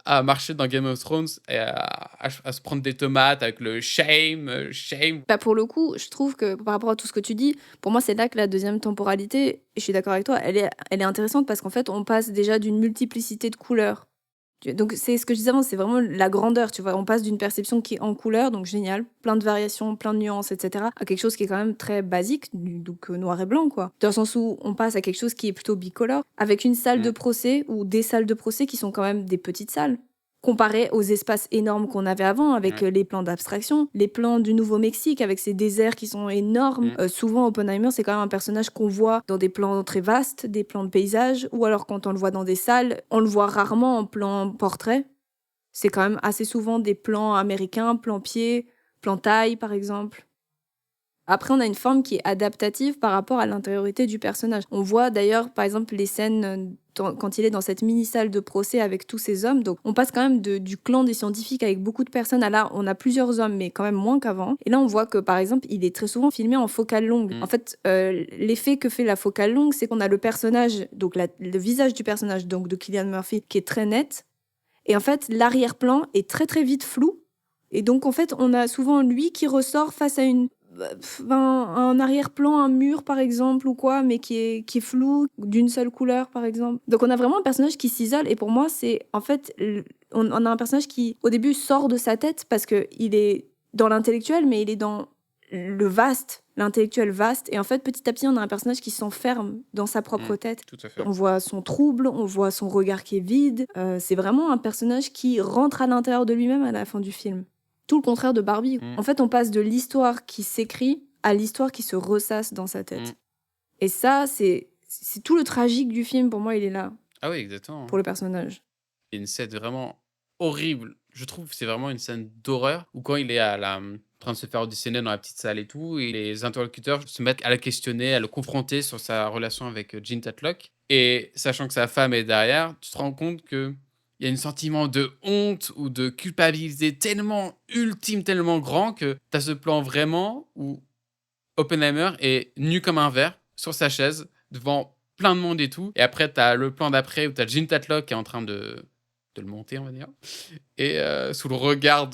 à marcher dans Game of Thrones et à se prendre des tomates avec le shame, shame. Bah, pour le coup, je trouve que par rapport à tout ce que tu dis, pour moi, c'est là que la deuxième temporalité, et je suis d'accord avec toi, elle est intéressante parce qu'en fait, on passe déjà d'une multiplicité de couleurs. Donc c'est ce que je disais avant, c'est vraiment la grandeur, tu vois? On passe d'une perception qui est en couleurs, donc génial, plein de variations, plein de nuances, et cetera, à quelque chose qui est quand même très basique, donc noir et blanc, quoi. Dans le sens où on passe à quelque chose qui est plutôt bicolore, avec une salle de Mmh, procès ou des salles de procès qui sont quand même des petites salles, comparées aux espaces énormes qu'on avait avant, avec, ouais, les plans d'abstraction, les plans du Nouveau-Mexique avec ces déserts qui sont énormes. mmh, Souvent, Oppenheimer, c'est quand même un personnage qu'on voit dans des plans très vastes, des plans de paysage, ou alors quand on le voit dans des salles, on le voit rarement en plan portrait. C'est quand même assez souvent des plans américains, plan pied, plan taille, par exemple. Après, on a une forme qui est adaptative par rapport à l'intériorité du personnage. On voit d'ailleurs, par exemple, les scènes quand il est dans cette mini-salle de procès avec tous ces hommes. Donc, on passe quand même du clan des scientifiques avec beaucoup de personnes à là, on a plusieurs hommes, mais quand même moins qu'avant. Et là, on voit que, par exemple, il est très souvent filmé en focale longue. mmh, En fait, l'effet que fait la focale longue, c'est qu'on a le personnage, donc le visage du personnage, donc de Cillian Murphy, qui est très net. Et en fait, l'arrière-plan est très très vite flou. Et donc, en fait, on a souvent lui qui ressort face à un arrière-plan, un mur par exemple, ou quoi, mais qui est flou, d'une seule couleur par exemple. Donc, on a vraiment un personnage qui s'isole. Et pour moi, c'est en fait, on a un personnage qui, au début, sort de sa tête parce qu'il est dans l'intellectuel, mais il est dans le vaste, l'intellectuel vaste. Et en fait, petit à petit, on a un personnage qui s'enferme dans sa mmh, propre tête. tout à fait. On voit son trouble, on voit son regard qui est vide. C'est vraiment un personnage qui rentre à l'intérieur de lui-même à la fin du film. Tout le contraire de Barbie. Mmh, En fait, on passe de l'histoire qui s'écrit à l'histoire qui se ressasse dans sa mmh. tête. Et ça, c'est tout le tragique du film. Pour moi, il est là, Ah oui, exactement, pour hein. le personnage. Il y a une scène vraiment horrible. Je trouve que c'est vraiment une scène d'horreur où quand il est en train de se faire auditionner dans la petite salle et tout, et les interlocuteurs se mettent à le questionner, à le confronter sur sa relation avec Jean Tatlock. Et sachant que sa femme est derrière, tu te rends compte que il y a un sentiment de honte ou de culpabilité tellement ultime, tellement grand que tu as ce plan vraiment où Oppenheimer est nu comme un verre sur sa chaise devant plein de monde et tout. Et après, tu as le plan d'après où tu as Jean Tatlock qui est en train de le monter, on va dire. Et sous le regard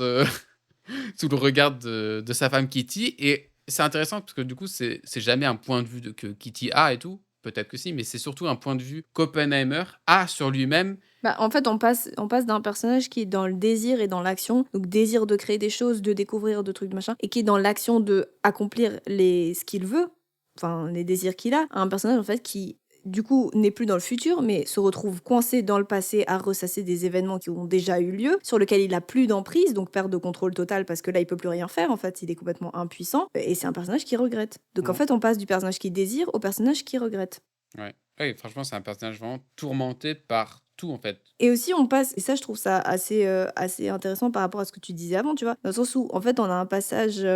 sous le regard de sa femme Kitty. Et c'est intéressant parce que du coup, c'est jamais un point de vue que Kitty a et tout. Peut-être que si, mais c'est surtout un point de vue qu'Oppenheimer a sur lui-même. Bah, en fait, on passe d'un personnage qui est dans le désir et dans l'action, donc désir de créer des choses, de découvrir de trucs, machin, et qui est dans l'action de accomplir ce qu'il veut, enfin les désirs qu'il a, à un personnage en fait qui du coup n'est plus dans le futur, mais se retrouve coincé dans le passé à ressasser des événements qui ont déjà eu lieu, sur lesquels il a plus d'emprise, donc perte de contrôle total parce que là il peut plus rien faire, en fait il est complètement impuissant, et c'est un personnage qui regrette. Donc en Ouais. fait on passe du personnage qui désire au personnage qui regrette. Ouais. Oui, franchement, c'est un personnage vraiment tourmenté par tout, en fait. Et aussi, on passe, et ça, je trouve ça assez intéressant par rapport à ce que tu disais avant, tu vois, dans le sens où, en fait, on a un passage.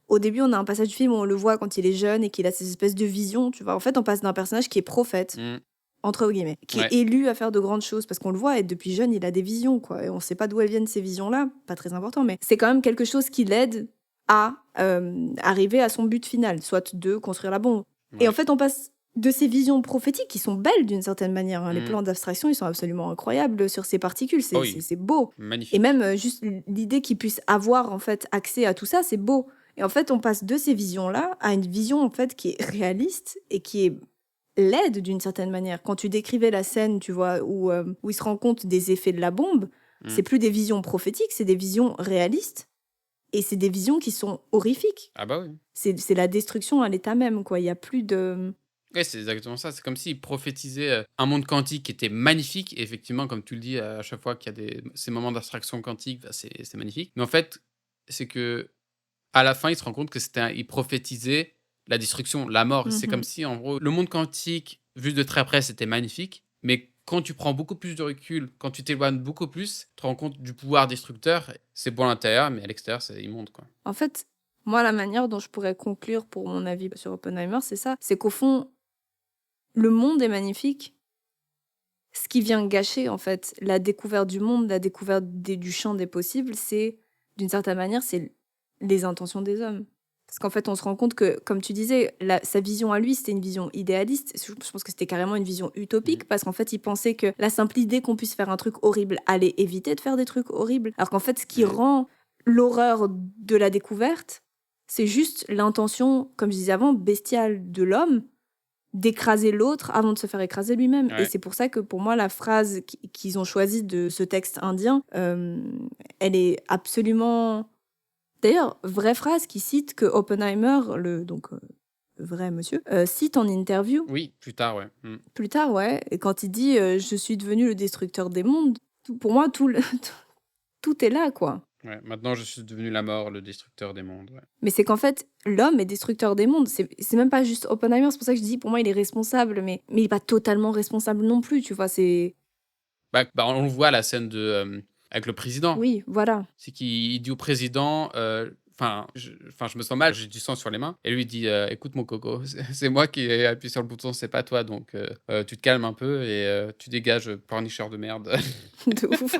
Au début, on a un passage du film où on le voit quand il est jeune et qu'il a ces espèces de visions, tu vois. En fait, on passe d'un personnage qui est prophète, Mmh. entre guillemets, qui est Ouais. élu à faire de grandes choses, parce qu'on le voit, et depuis jeune, il a des visions, quoi. Et on sait pas d'où elles viennent, ces visions-là, pas très important, mais c'est quand même quelque chose qui l'aide à arriver à son but final, soit de construire la bombe. Et en Ouais. fait, on passe de ces visions prophétiques qui sont belles d'une certaine manière, hein. Les Mm. plans d'abstraction, ils sont absolument incroyables sur ces particules, Oh oui, c'est beau. Et magnifique. même juste l'idée qu'il puisse avoir en fait accès à tout ça, c'est beau. Et en fait, on passe de ces visions-là à une vision en fait qui est réaliste et qui est laide d'une certaine manière. Quand tu décrivais la scène, tu vois, où il se rend compte des effets de la bombe, Mm. c'est plus des visions prophétiques, c'est des visions réalistes. Et c'est des visions qui sont horrifiques. Ah bah oui. C'est la destruction à l'état même, quoi. Il y a plus de... Ouais, c'est exactement ça. C'est comme s'il prophétisait un monde quantique qui était magnifique. Et effectivement, comme tu le dis, à chaque fois qu'il y a ces moments d'abstraction quantique, bah, c'est magnifique. Mais en fait, c'est que à la fin, il se rend compte que il prophétisait la destruction, la mort. C'est comme Mhm. si, en gros, le monde quantique, vu de très près, c'était magnifique. Mais quand tu prends beaucoup plus de recul, quand tu t'éloignes beaucoup plus, tu te rends compte du pouvoir destructeur. C'est beau à l'intérieur, mais à l'extérieur, c'est immonde, quoi. En fait, moi, la manière dont je pourrais conclure pour mon avis sur Oppenheimer, c'est ça. C'est qu'au fond, le monde est magnifique. Ce qui vient gâcher, en fait, la découverte du monde, la découverte du champ des possibles, c'est, d'une certaine manière, c'est les intentions des hommes. Parce qu'en fait, on se rend compte que, comme tu disais, sa vision à lui, c'était une vision idéaliste. Je pense que c'était carrément une vision utopique, parce qu'en fait, il pensait que la simple idée qu'on puisse faire un truc horrible allait éviter de faire des trucs horribles. Alors qu'en fait, ce qui Mhm. rend l'horreur de la découverte, c'est juste l'intention, comme je disais avant, bestiale de l'homme, d'écraser l'autre avant de se faire écraser lui-même. Et Ouais. c'est pour ça que pour moi, la phrase qu'ils ont choisie de ce texte indien, elle est absolument... D'ailleurs, vraie phrase qui cite que Oppenheimer, donc vrai monsieur, cite en interview, Oui, plus tard, ouais. plus tard, ouais, et quand il dit Je suis devenu le destructeur des mondes », pour moi, tout est là, quoi. Ouais. Maintenant, je suis devenu la mort, le destructeur des mondes. Ouais. Mais c'est qu'en fait, l'homme est destructeur des mondes. C'est même pas juste Oppenheimer, c'est pour ça que je dis, pour moi, il est responsable, mais il est pas totalement responsable non plus, tu vois, c'est... Bah, on le voit, la scène avec le président. Oui, voilà. C'est qu'il dit au président, je me sens mal, j'ai du sang sur les mains. Et lui il dit, écoute mon coco, c'est moi qui ai appuyé sur le bouton, c'est pas toi, donc tu te calmes un peu et tu dégages, pornicheur de merde. De ouf.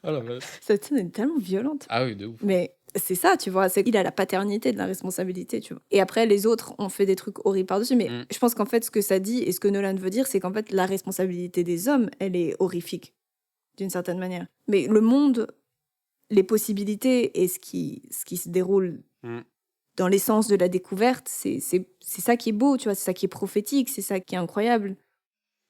Oh la vache. Cette scène est tellement violente. Ah oui, de ouf. Mais c'est ça, tu vois, il a la paternité de la responsabilité, tu vois. Et après, les autres ont fait des trucs horribles par-dessus. Mais Mm. je pense qu'en fait, ce que ça dit et ce que Nolan veut dire, c'est qu'en fait, la responsabilité des hommes, elle est horrifique, d'une certaine manière. Mais le monde, les possibilités et ce qui se déroule Mm. dans l'essence de la découverte, c'est ça qui est beau, tu vois, c'est ça qui est prophétique, c'est ça qui est incroyable.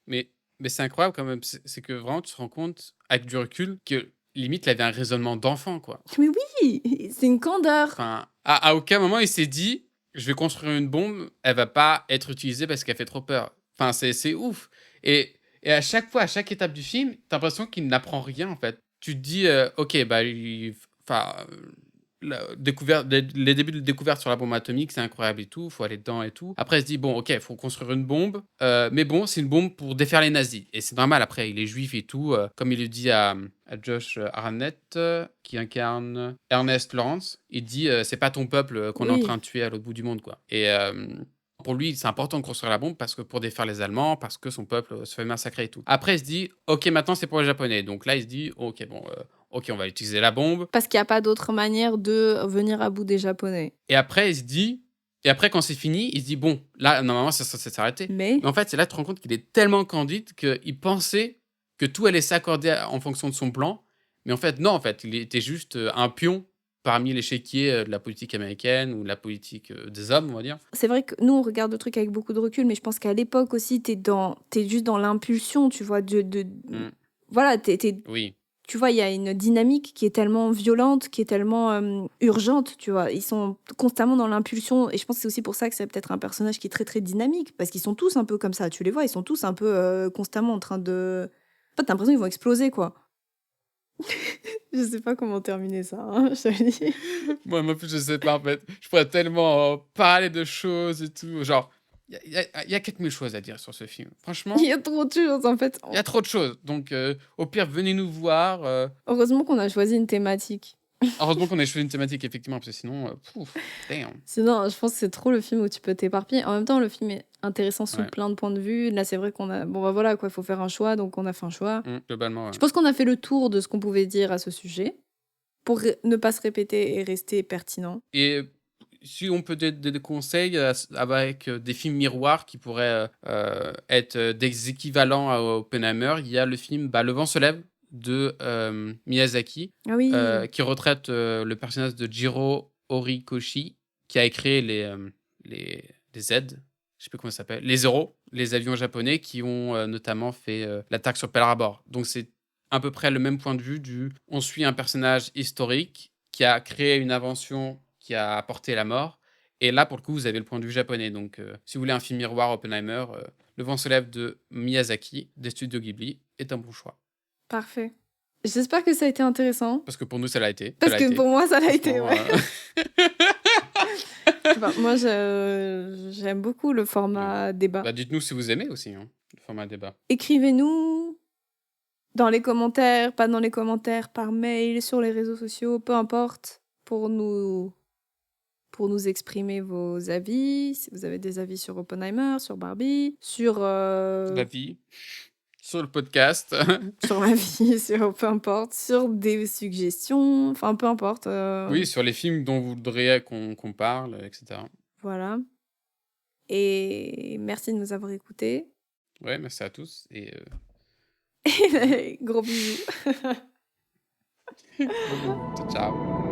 Mais, mais c'est incroyable quand même, c'est que vraiment tu te rends compte, avec du recul, que limite il avait un raisonnement d'enfant, quoi. Mais oui, c'est une candeur. Enfin, à aucun moment il s'est dit, je vais construire une bombe, elle va pas être utilisée parce qu'elle fait trop peur. Enfin, c'est ouf. Et à chaque fois, à chaque étape du film, t'as l'impression qu'il n'apprend rien, en fait. Tu te dis, ok, bah, enfin, les débuts de découverte sur la bombe atomique, c'est incroyable et tout, faut aller dedans et tout. Après, il se dit, bon, ok, faut construire une bombe, mais bon, c'est une bombe pour défaire les nazis. Et c'est normal, après, il est juif et tout, comme il le dit à Josh Hartnett, qui incarne Ernest Lawrence, il dit, c'est pas ton peuple qu'on est en Oui. train de tuer à l'autre bout du monde, quoi. Et pour lui, c'est important de construire la bombe parce que pour défaire les Allemands, parce que son peuple se fait massacrer et tout. Après, il se dit, ok, maintenant c'est pour les Japonais. Donc là, il se dit, ok, bon, ok, on va utiliser la bombe. Parce qu'il n'y a pas d'autre manière de venir à bout des Japonais. Et après, il se dit, et après, quand c'est fini, il se dit, bon, là, normalement, ça censé s'arrêter. Mais Mais en fait, c'est là que tu te rends compte qu'il est tellement candide qu'il pensait que tout allait s'accorder en fonction de son plan. Mais en fait, non, en fait, il était juste un pion parmi l'échiquier de la politique américaine ou de la politique des hommes, on va dire. c'est vrai que nous, on regarde le truc avec beaucoup de recul, mais je pense qu'à l'époque aussi, t'es juste dans l'impulsion, tu vois, Mm. voilà, Oui. tu vois, il y a une dynamique qui est tellement violente, qui est tellement urgente, tu vois. Ils sont constamment dans l'impulsion, et je pense que c'est aussi pour ça que c'est peut-être un personnage qui est très, très dynamique, parce qu'ils sont tous un peu comme ça, tu les vois, ils sont tous un peu constamment en train de... En fait, t'as l'impression qu'ils vont exploser, quoi. Je sais pas comment terminer ça, hein, je te le dis. Moi non plus, je sais pas, en fait. Je pourrais tellement parler de choses et tout. Genre, il y a 4000 choses à dire sur ce film. Franchement, Il y a trop de choses, en fait. il y a trop de choses. Donc, au pire, venez nous voir. Heureusement qu'on a choisi une thématique. Heureusement qu'on a choisi une thématique, effectivement, parce que sinon, pouf, damn. Sinon, je pense que c'est trop le film où tu peux t'éparpiller. En même temps, le film est intéressant sous Ouais. plein de points de vue. Là, c'est vrai qu'on a... Bon, bah voilà, quoi, il faut faire un choix, donc on a fait un choix. Globalement, ouais. Je pense qu'on a fait le tour de ce qu'on pouvait dire à ce sujet, pour ne pas se répéter et rester pertinent. Et si on peut donner des conseils avec des films miroirs qui pourraient être des équivalents à Oppenheimer, il y a le film Le vent se lève de Miyazaki, Ah oui, qui retraite le personnage de Jiro Horikoshi, qui a créé les Z, je sais plus comment ça s'appelle, les Zero, les avions japonais qui ont notamment fait l'attaque sur Pearl Harbor. Donc c'est à peu près le même point de vue on suit un personnage historique qui a créé une invention qui a apporté la mort. Et là, pour le coup, vous avez le point de vue japonais. Donc, si vous voulez un film miroir Oppenheimer, Le vent se lève de Miyazaki, des studios Ghibli, est un bon choix. parfait. J'espère que ça a été intéressant. Parce que pour nous, ça l'a été. Parce que pour moi, ça l'a été, Franchement, ouais. Enfin, moi, j'aime beaucoup le format débat. Bah, dites-nous si vous aimez aussi, hein, le format débat. Écrivez-nous dans les commentaires, pas dans les commentaires, par mail, sur les réseaux sociaux, peu importe, pour nous exprimer vos avis. Si vous avez des avis sur Oppenheimer, sur Barbie, sur La vie, sur le podcast. sur ma vie, sur peu importe, sur des suggestions, enfin peu importe. Oui, sur les films dont vous voudriez qu'on parle, etc. Voilà. Et merci de nous avoir écoutés. Ouais, merci à tous. Et Gros bisous. ciao, ciao.